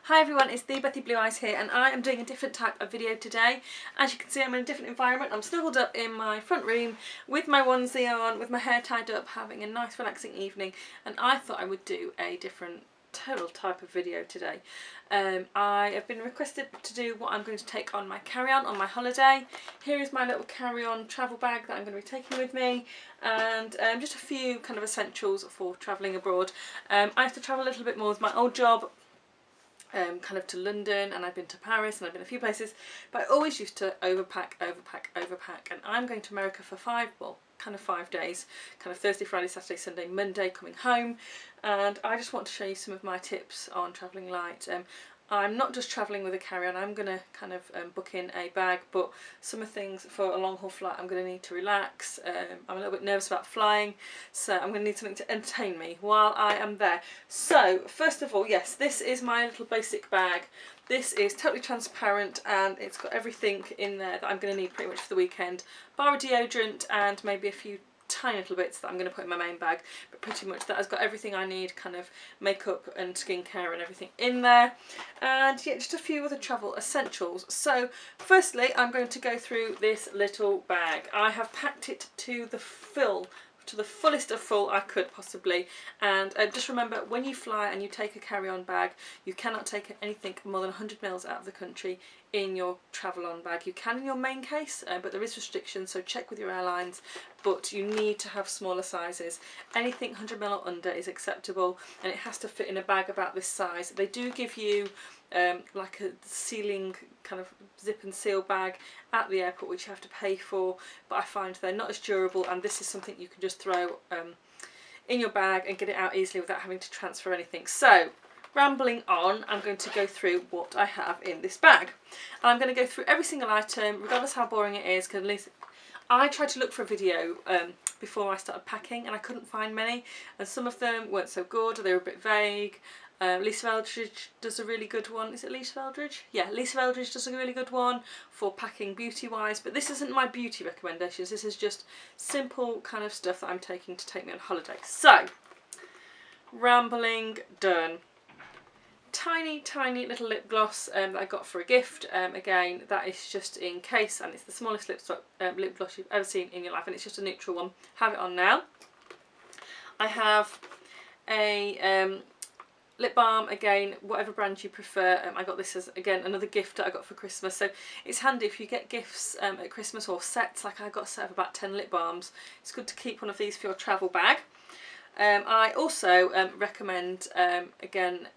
Hi everyone, it's Thebethyblueeyes here and I am doing a different type of video today. As you can see, I'm in a different environment. I'm snuggled up in my front room with my onesie on, with my hair tied up, having a nice relaxing evening, and I thought I would do a different total type of video today. I have been requested to do what I'm going to take on my carry-on on my holiday. Here is my little carry-on travel bag that I'm going to be taking with me, and just a few kind of essentials for travelling abroad. I have to travel a little bit more with my old job, kind of to London, and I've been to Paris and I've been a few places, but I always used to overpack, and I'm going to America for 5 days, kind of Thursday, Friday, Saturday, Sunday, Monday coming home, and I just want to show you some of my tips on travelling light. I'm not just travelling with a carry-on, I'm going to kind of book in a bag, but some of the things for a long haul flight I'm going to need to relax. I'm a little bit nervous about flying, so I'm going to need something to entertain me while I am there. So first of all, yes, this is my little basic bag. This is totally transparent and it's got everything in there that I'm going to need pretty much for the weekend, bar of deodorant and maybe a few tiny little bits that I'm going to put in my main bag, but pretty much that has got everything I need, kind of makeup and skincare and everything in there, and yeah, just a few other travel essentials. So firstly, I'm going to go through this little bag. I have packed it to the fullest of full I could possibly, and just remember, when you fly and you take a carry-on bag, you cannot take anything more than 100 mils out of the country in your travel-on bag. You can in your main case, but there is restrictions, so check with your airlines, but you need to have smaller sizes. Anything 100 mil or under is acceptable, and it has to fit in a bag about this size. They do give you like a sealing kind of zip and seal bag at the airport, which you have to pay for, but I find they're not as durable, and this is something you can just throw in your bag and get it out easily without having to transfer anything. So rambling on, I'm going to go through what I have in this bag. And I'm going to go through every single item, regardless how boring it is, because at least I tried to look for a video before I started packing and I couldn't find many, and some of them weren't so good, or they were a bit vague. Lisa Eldridge does a really good one. Is it Lisa Eldridge? Yeah, Lisa Eldridge does a really good one for packing beauty wise, but this isn't my beauty recommendations. This is just simple kind of stuff that I'm taking to take me on holiday. So, rambling done. Tiny little lip gloss that I got for a gift. Again, that is just in case, and it's the smallest lip gloss you've ever seen in your life, and it's just a neutral one. Have it on now. I have a lip balm, again, whatever brand you prefer. I got this as, again, another gift that I got for Christmas, so it's handy if you get gifts at Christmas, or sets. Like I got a set of about 10 lip balms. It's good to keep one of these for your travel bag. I also recommend, again,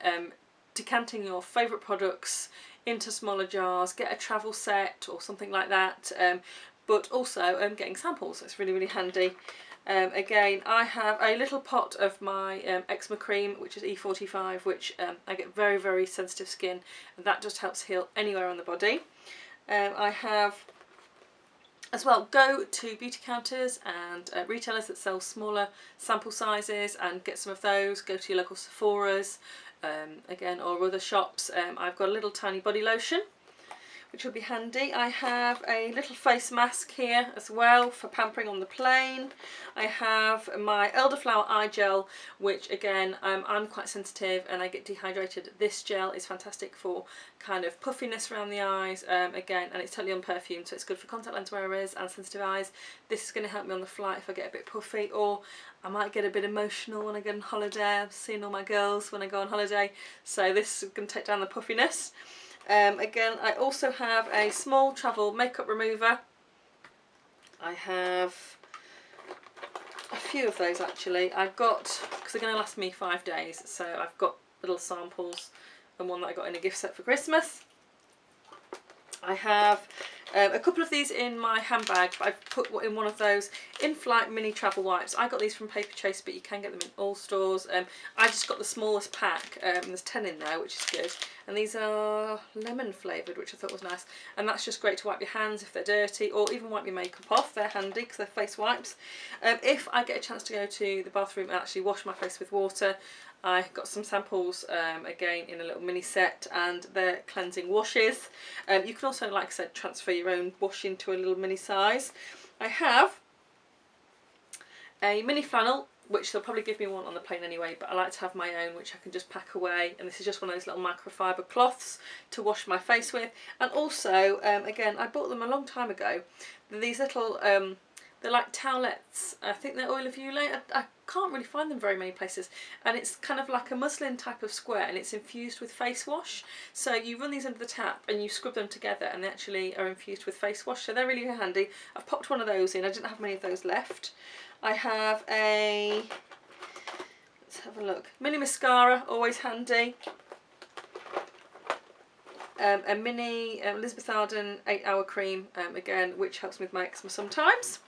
decanting your favourite products into smaller jars. Get a travel set or something like that, but also getting samples. It's really handy. Again, I have a little pot of my eczema cream, which is E45, which I get very sensitive skin, and that just helps heal anywhere on the body. I have as well, go to beauty counters and retailers that sell smaller sample sizes and get some of those. Go to your local Sephora's, again, or other shops. I've got a little tiny body lotion, which will be handy. I have a little face mask here as well for pampering on the plane. I have my elderflower eye gel, which again, I'm quite sensitive and I get dehydrated. This gel is fantastic for kind of puffiness around the eyes, again, and it's totally unperfumed, so it's good for contact lens wearers and sensitive eyes. This is going to help me on the flight if I get a bit puffy, or I might get a bit emotional when I go on holiday. I've seen all my girls when I go on holiday, so this is going to take down the puffiness. Again, I also have a small travel makeup remover. I have a few of those actually. I've got, because they're going to last me 5 days, so I've got little samples and one that I got in a gift set for Christmas. I have a couple of these in my handbag, but I've put in one of those in-flight mini travel wipes. I got these from Paper Chase, but you can get them in all stores. I just got the smallest pack, there's 10 in there, which is good. And these are lemon flavoured, which I thought was nice. And that's just great to wipe your hands if they're dirty, or even wipe your makeup off. They're handy because they're face wipes. If I get a chance to go to the bathroom and actually wash my face with water, I got some samples, again, in a little mini set, and they're cleansing washes. You can also, like I said, transfer your own wash into a little mini size. I have a mini flannel which they'll probably give me one on the plane anyway, but I like to have my own, which I can just pack away. And this is just one of those little microfiber cloths to wash my face with. And also, again, I bought them a long time ago. These little, they're like towelettes. I think they're Oil of Olay. I can't really find them very many places. And it's kind of like a muslin type of square, and it's infused with face wash. So you run these under the tap and you scrub them together, and they actually are infused with face wash. So they're really handy. I've popped one of those in. I didn't have many of those left. I have a, let's have a look, mini mascara, always handy. A mini Elizabeth Arden 8-hour cream, again, which helps me with my eczema sometimes.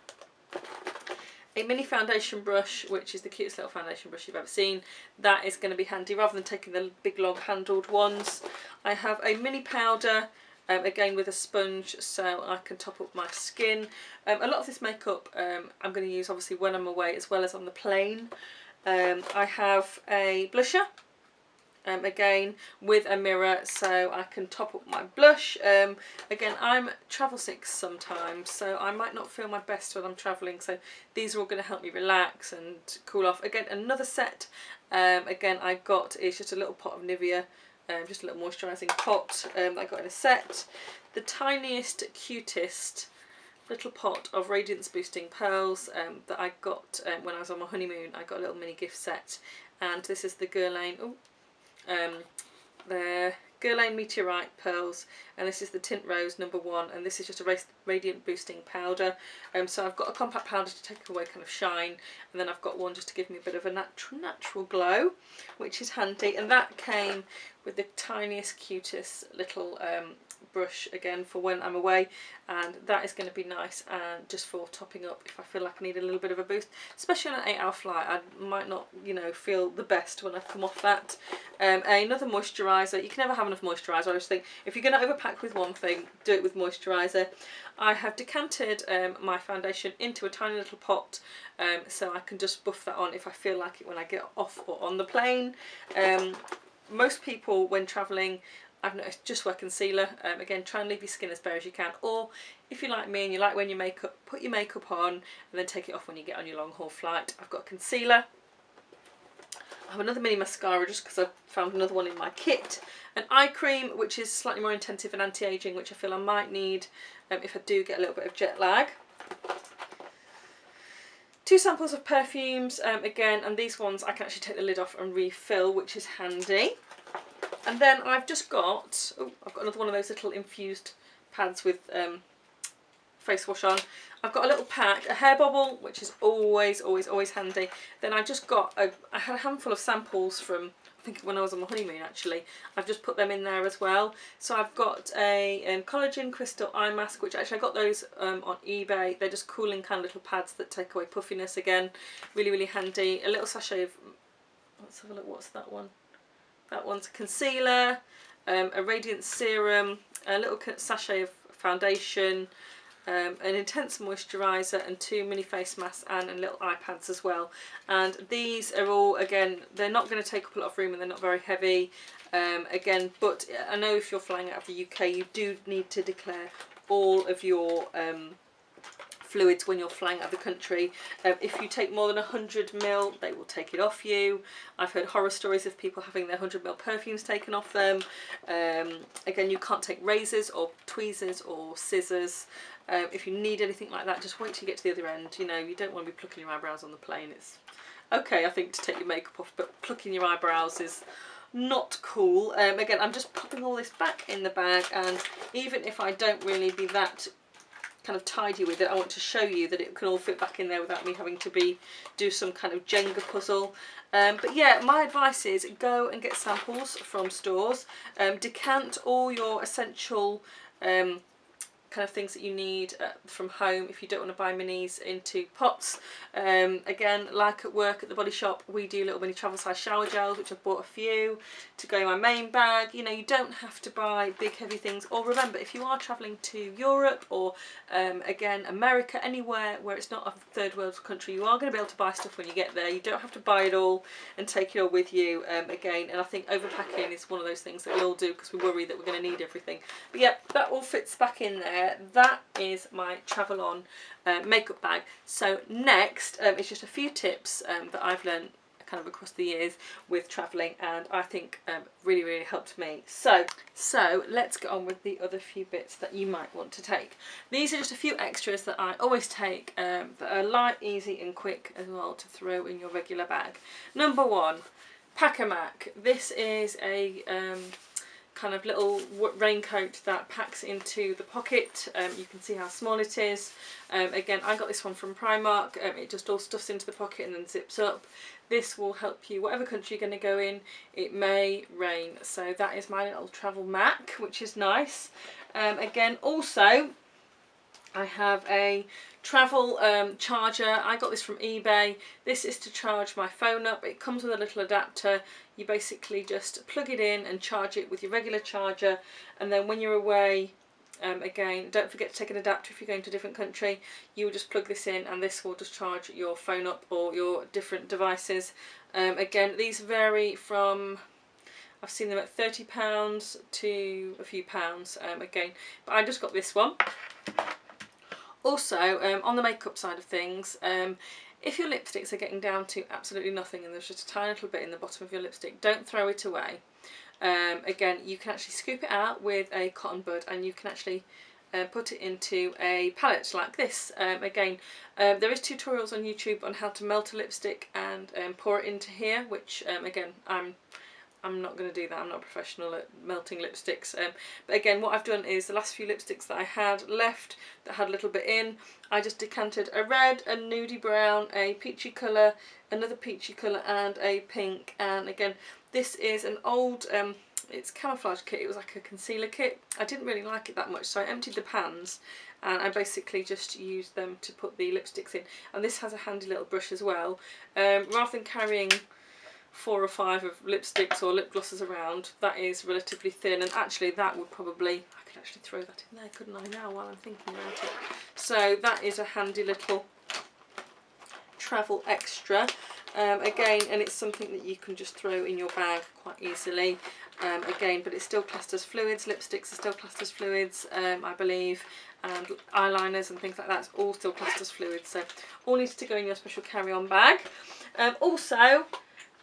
A mini foundation brush, which is the cutest little foundation brush you've ever seen. That is going to be handy rather than taking the big long handled ones. I have a mini powder, again with a sponge, so I can top up my skin. A lot of this makeup I'm going to use obviously when I'm away as well as on the plane. I have a blusher. Again with a mirror, so I can top up my blush. Again, I'm travel sick sometimes, so I might not feel my best when I'm travelling, so these are all going to help me relax and cool off. Again, another set again I got is just a little pot of Nivea, just a little moisturising pot that I got in a set. The tiniest, cutest little pot of radiance boosting pearls that I got when I was on my honeymoon. I got a little mini gift set, and this is the Guerlain, the Guerlain Meteorite pearls, and this is the Tint Rose #1, and this is just a radiant boosting powder. So I've got a compact powder to take away kind of shine, and then I've got one just to give me a bit of a natural glow, which is handy. And that came with the tiniest, cutest little brush, again for when I'm away, and that is going to be nice and just for topping up if I feel like I need a little bit of a boost, especially on an 8-hour flight. I might not, you know, feel the best when I come off that. Another moisturiser. You can never have enough moisturiser. I just think if you're going to overpack with one thing, do it with moisturiser. I have decanted my foundation into a tiny little pot, so I can just buff that on if I feel like it when I get off or on the plane. Most people when travelling, I've noticed, just wear concealer. Again, try and leave your skin as bare as you can, or if you're like me and you like wearing your makeup, put your makeup on and then take it off when you get on your long haul flight. I've got concealer. I have another mini mascara just because I've found another one in my kit. An eye cream, which is slightly more intensive and anti-aging, which I feel I might need if I do get a little bit of jet lag. 2 samples of perfumes, again, and these ones I can actually take the lid off and refill, which is handy. And then I've just got, I've got another one of those little infused pads with face wash on. I've got a little pack, a hair bobble, which is always handy. Then I just got, I had a handful of samples from, I think when I was on my honeymoon actually. I've just put them in there as well. So I've got a collagen crystal eye mask, which actually I got those on eBay. They're just cooling kind of little pads that take away puffiness again. Really handy. A little sachet of, let's have a look, what's that one? That one's a concealer, a radiant serum, a little sachet of foundation, an intense moisturiser, and 2 mini face masks and little eye pads as well. And these are all, again, they're not going to take up a lot of room and they're not very heavy. Again, but I know if you're flying out of the UK, you do need to declare all of your fluids when you're flying out of the country. If you take more than 100 ml, they will take it off you. I've heard horror stories of people having their 100 ml perfumes taken off them. Again, you can't take razors or tweezers or scissors. If you need anything like that, just wait till you get to the other end. You know, you don't want to be plucking your eyebrows on the plane. It's okay, I think, to take your makeup off, but plucking your eyebrows is not cool. Again, I'm just popping all this back in the bag, and even if I don't really be that kind of tidy with it, I want to show you that it can all fit back in there without me having to do some kind of Jenga puzzle. But yeah, my advice is go and get samples from stores, decant all your essential kind of things that you need from home if you don't want to buy minis into pots. Again, like at work at the Body Shop, we do little mini travel size shower gels, which I've bought a few to go in my main bag. You know, you don't have to buy big heavy things. Or remember, if you are travelling to Europe or again America, anywhere where it's not a third world country, you are going to be able to buy stuff when you get there. You don't have to buy it all and take it all with you again. And I think overpacking is one of those things that we all do because we worry that we're going to need everything. But yeah, that all fits back in there. there, that is my travel on makeup bag. So next is just a few tips that I've learned kind of across the years with travelling, and I think really helped me. So let's get on with the other few bits that you might want to take. These are just a few extras that I always take that are light, easy and quick as well to throw in your regular bag. Number one, Pack-A-Mac. This is a kind of little raincoat that packs into the pocket. You can see how small it is. Again, I got this one from Primark. It just all stuffs into the pocket and then zips up. This will help you whatever country you're going to go in. It may rain, so that is my little travel Mac, which is nice. Again, also I have a travel charger. I got this from eBay. This is to charge my phone up. It comes with a little adapter. You basically just plug it in and charge it with your regular charger, and then when you're away, again, don't forget to take an adapter if you're going to a different country. You will just plug this in and this will just charge your phone up or your different devices. Again, these vary from, I've seen them at £30 to a few pounds again, but I just got this one. Also, on the makeup side of things, if your lipsticks are getting down to absolutely nothing and there's just a tiny little bit in the bottom of your lipstick, don't throw it away. Again, you can actually scoop it out with a cotton bud and you can actually put it into a palette like this. Again, there is tutorials on YouTube on how to melt a lipstick and pour it into here, which again, I'm not going to do that. I'm not a professional at melting lipsticks. But again, what I've done is the last few lipsticks that I had left that had a little bit in, I just decanted a red, a nudie brown, a peachy colour, another peachy colour and a pink. And again, this is an old, it's camouflage kit. It was like a concealer kit. I didn't really like it that much, so I emptied the pans and I basically just used them to put the lipsticks in. And this has a handy little brush as well. Rather than carrying 4 or 5 of lipsticks or lip glosses around, that is relatively thin, and actually that would probably, I could actually throw that in there, couldn't I, now while I'm thinking about it. So that is a handy little travel extra. Again, and it's something that you can just throw in your bag quite easily. Again, but it's still classed as fluids. Lipsticks are still classed as fluids, I believe, and eyeliners and things like that, all still classed as fluids. So all needs to go in your special carry-on bag. Also,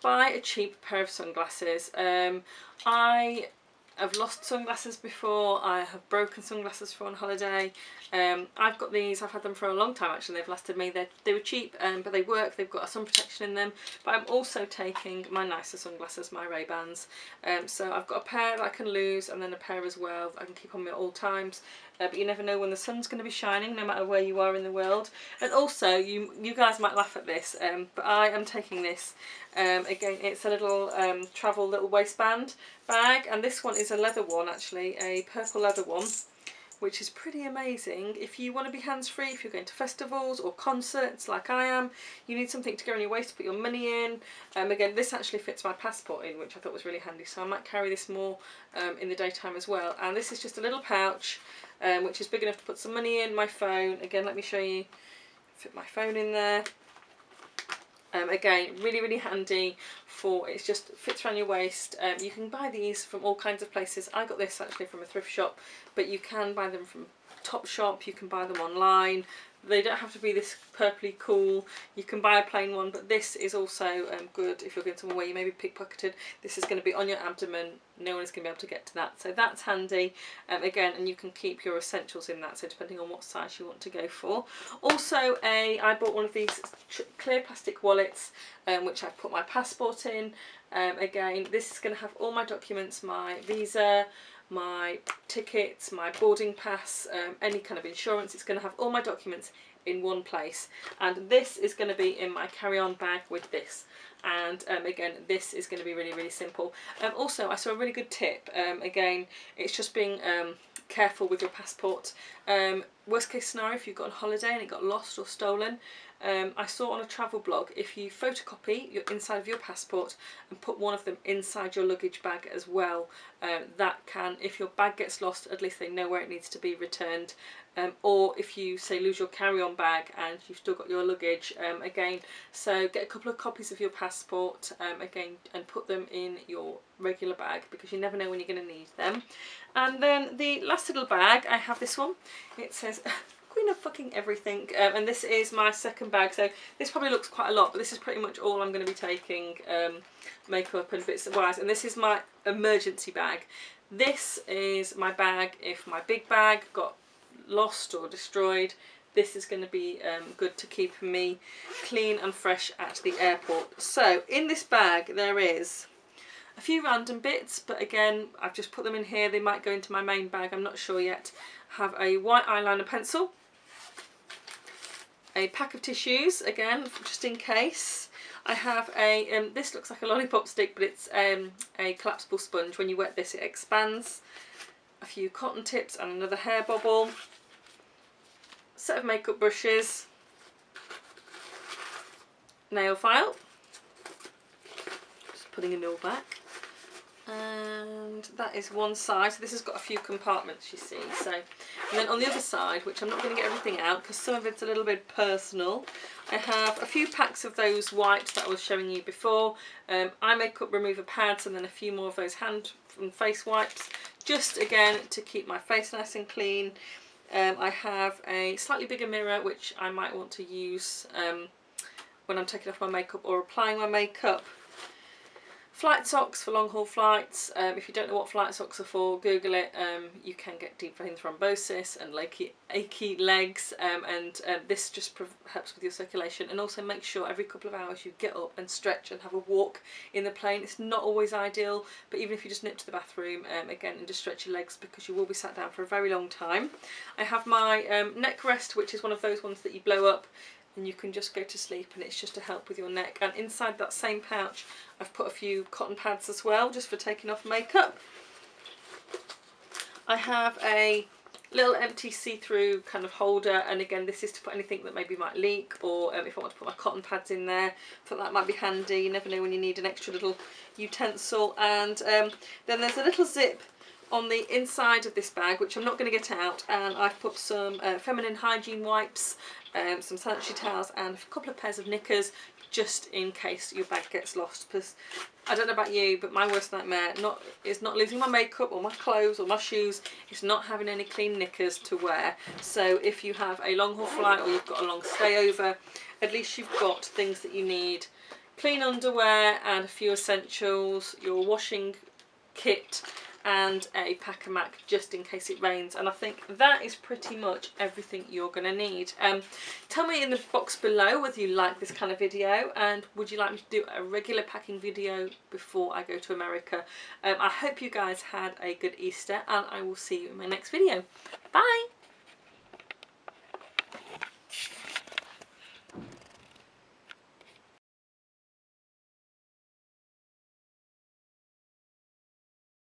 buy a cheap pair of sunglasses. I have lost sunglasses before. I have broken sunglasses for on holiday. I've got these. I've had them for a long time actually. They've lasted me. They were cheap, but they work. They've got sun protection in them. But I'm also taking my nicer sunglasses, my Ray-Bans. So I've got a pair that I can lose, and then a pair as well that I can keep on me at all times. But you never know when the sun's going to be shining, no matter where you are in the world. And also, you guys might laugh at this, but I am taking this. Again, it's a little travel little waistband bag, and this one is a leather one actually, a purple leather one, which is pretty amazing. If you want to be hands-free, if you're going to festivals or concerts like I am, you need something to go in your waist to put your money in. Again, this actually fits my passport in, which I thought was really handy, so I might carry this more in the daytime as well. And this is just a little pouch, which is big enough to put some money in, my phone. Again, let me show you, fit my phone in there. Again, really handy for, it just fits around your waist. You can buy these from all kinds of places. I got this actually from a thrift shop, but you can buy them from Topshop, you can buy them online. They don't have to be this purpley cool. You can buy a plain one, but this is also good if you're going somewhere where you may be pickpocketed. This is going to be on your abdomen. No one is going to be able to get to that. So that's handy. Again, and you can keep your essentials in that, so depending on what size you want to go for. Also, I bought one of these clear plastic wallets, which I put my passport in. Again, this is going to have all my documents, my visa, my tickets, my boarding pass, any kind of insurance. It's going to have all my documents in one place, and this is going to be in my carry-on bag with this. And again, this is going to be really simple. Also, I saw a really good tip. Again, it's just being careful with your passport. Worst case scenario, if you've got on holiday and it got lost or stolen, I saw on a travel blog, if you photocopy your inside of your passport and put one of them inside your luggage bag as well, that can, if your bag gets lost, at least they know where it needs to be returned. Or if you say lose your carry-on bag and you've still got your luggage, again, so get a couple of copies of your passport again and put them in your regular bag, because you never know when you're going to need them. And then the last little bag, I have this one. It says Queen of fucking everything, and this is my second bag, so this probably looks quite a lot, but this is pretty much all I'm going to be taking, makeup and bits of wise. And this is my emergency bag. This is my bag if my big bag got lost or destroyed. This is going to be good to keep me clean and fresh at the airport. So in this bag there is a few random bits, but again I've just put them in here. They might go into my main bag, I'm not sure yet. Have a white eyeliner pencil, a pack of tissues, again just in case. I have a, this looks like a lollipop stick, but it's a collapsible sponge. When you wet this it expands. A few cotton tips and another hair bobble. Set of makeup brushes. Nail file. Just putting a nail back. And that is one side. So this has got a few compartments, you see. So, and then on the other side, which I'm not going to get everything out because some of it's a little bit personal, I have a few packs of those wipes that I was showing you before. Eye makeup remover pads, and then a few more of those hand and face wipes, just again to keep my face nice and clean. I have a slightly bigger mirror which I might want to use when I'm taking off my makeup or applying my makeup. Flight socks for long haul flights. If you don't know what flight socks are for, Google it. You can get deep vein thrombosis and achy legs, and this just helps with your circulation. And also make sure every couple of hours you get up and stretch and have a walk in the plane. It's not always ideal, but even if you just nip to the bathroom again and just stretch your legs, because you will be sat down for a very long time. I have my neck rest, which is one of those ones that you blow up and you can just go to sleep, and it's just to help with your neck. And inside that same pouch I've put a few cotton pads as well, just for taking off makeup. I have a little empty see-through kind of holder, and again this is to put anything that maybe might leak, or if I want to put my cotton pads in there, I thought that might be handy. You never know when you need an extra little utensil. And then there's a little zip on the inside of this bag which I'm not going to get out, and I've put some feminine hygiene wipes, some sanitary towels and a couple of pairs of knickers, just in case your bag gets lost. Because I don't know about you, but my worst nightmare is not losing my makeup or my clothes or my shoes, it's not having any clean knickers to wear. So if you have a long haul flight or you've got a long stay over, at least you've got things that you need. Clean underwear and a few essentials, your washing kit, and a pack-a-mac just in case it rains. And I think that is pretty much everything you're going to need. Tell me in the box below whether you like this kind of video, and would you like me to do a regular packing video before I go to America. I hope you guys had a good Easter, and I will see you in my next video. Bye!